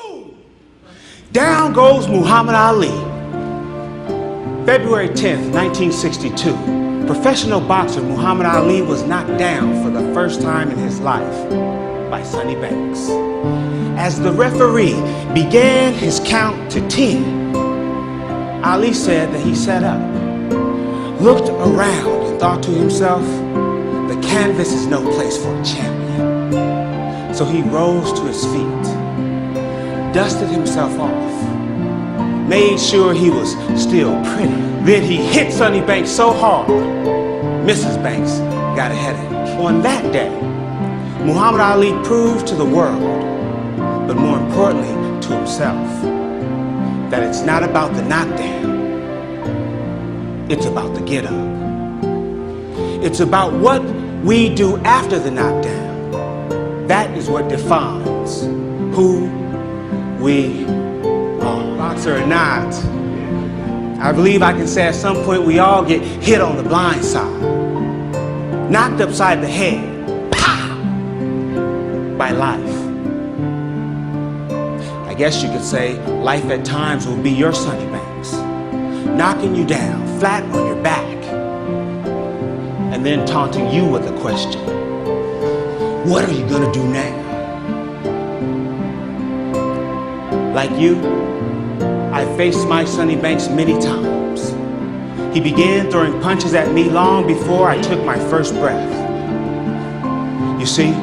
Boom! Down goes Muhammad Ali. February 10th, 1962. Professional boxer Muhammad Ali was knocked down for the first time in his life by Sonny Banks. As the referee began his count to 10, Ali said that he sat up, looked around and thought to himself, the canvas is no place for a champion. So he rose to his feet, dusted himself off, made sure he was still pretty. Then he hit Sonny Banks so hard, Mrs. Banks got a headache. On that day, Muhammad Ali proved to the world, but more importantly to himself, that it's not about the knockdown, it's about the get up. It's about what we do after the knockdown. That is what defines who we are. Boxer or not, I believe I can say at some point we all get hit on the blind side, knocked upside the head, pow, by life. I guess you could say life at times will be your Sonny Banks, knocking you down flat on your back, and then taunting you with a question. What are you gonna do now? Like you, I faced my Sonny Banks many times. He began throwing punches at me long before I took my first breath. You see,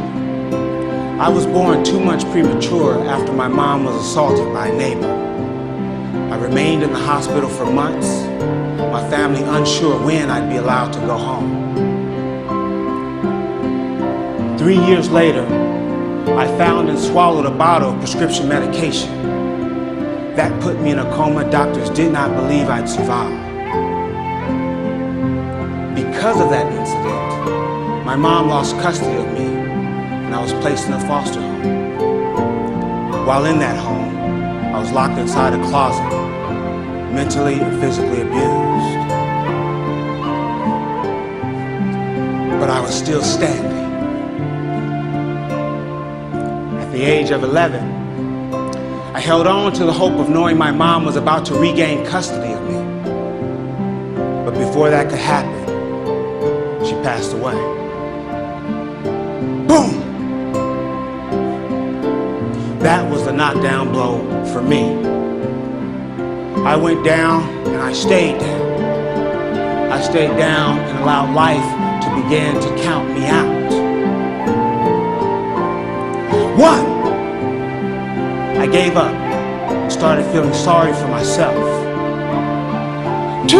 I was born 2 months premature after my mom was assaulted by a neighbor. I remained in the hospital for months, my family unsure when I'd be allowed to go home. 3 years later, I found and swallowed a bottle of prescription medication. That put me in a coma doctors did not believe I'd survive. Because of that incident, my mom lost custody of me and I was placed in a foster home. While in that home, I was locked inside a closet, mentally and physically abused. But I was still standing. At the age of 11, I held on to the hope of knowing my mom was about to regain custody of me. But before that could happen, she passed away. Boom! That was the knockdown blow for me. I went down and I stayed down. I stayed down and allowed life to begin to count me out. 1. I gave up and started feeling sorry for myself. 2.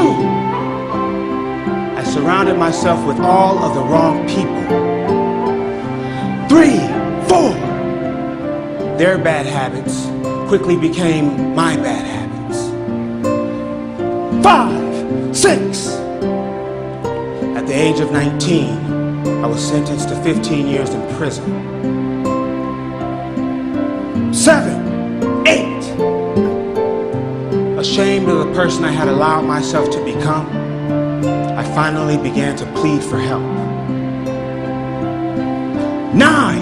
I surrounded myself with all of the wrong people. 3, 4. Their bad habits quickly became my bad habits. 5, 6. At the age of 19, I was sentenced to 15 years in prison. 7, 8. Ashamed of the person I had allowed myself to become, I finally began to plead for help. 9.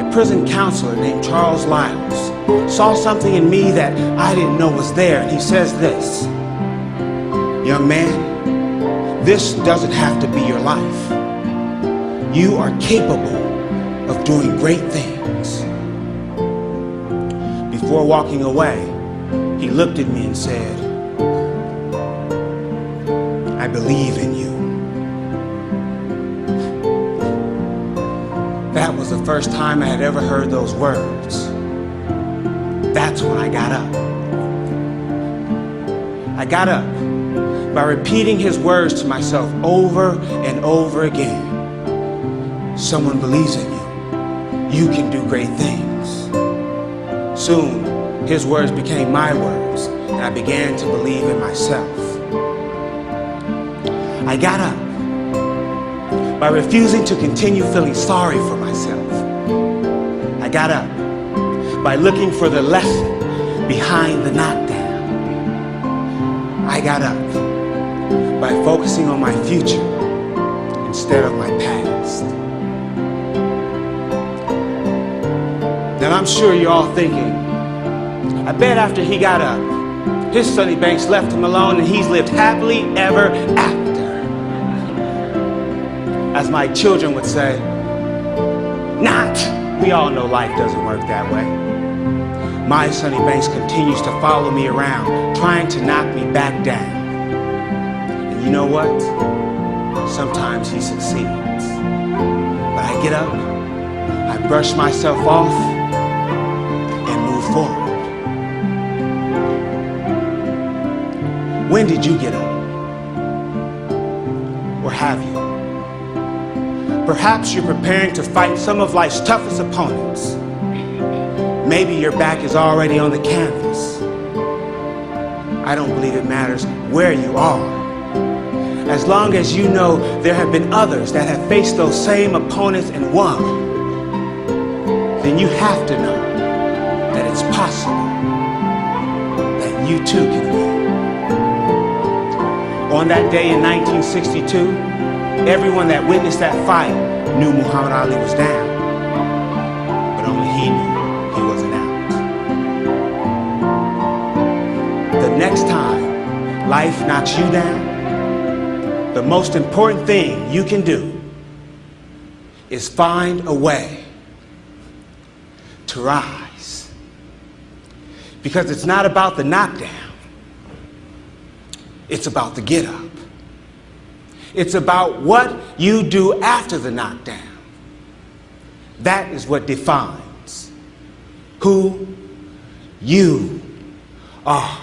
A prison counselor named Charles Lyles saw something in me that I didn't know was there, and he says this: young man, this doesn't have to be your life. You are capable of doing great things. Before walking away, he looked at me and said, I believe in you. That was the first time I had ever heard those words. That's when I got up. I got up by repeating his words to myself over and over again. Someone believes in you. You can do great things. Soon, his words became my words, and I began to believe in myself. I got up by refusing to continue feeling sorry for myself. I got up by looking for the lesson behind the knockdown. I got up by focusing on my future instead of my past. Now And I'm sure you're all thinking, I bet after he got up, his Sonny Banks left him alone and he's lived happily ever after. As my children would say, not. We all know life doesn't work that way. My Sonny Banks continues to follow me around, trying to knock me back down. And you know what? Sometimes he succeeds. But I get up, I brush myself off, and move forward. When did you get up? Or have you? Perhaps you're preparing to fight some of life's toughest opponents. Maybe your back is already on the canvas. I don't believe it matters where you are. As long as you know there have been others that have faced those same opponents and won, then you have to know that it's possible that you too can win. On that day in 1962, everyone that witnessed that fight knew Muhammad Ali was down, but only he knew he wasn't out. The next time life knocks you down, the most important thing you can do is find a way to rise. Because it's not about the knockdown, it's about the get up. It's about what you do after the knockdown. That is what defines who you are.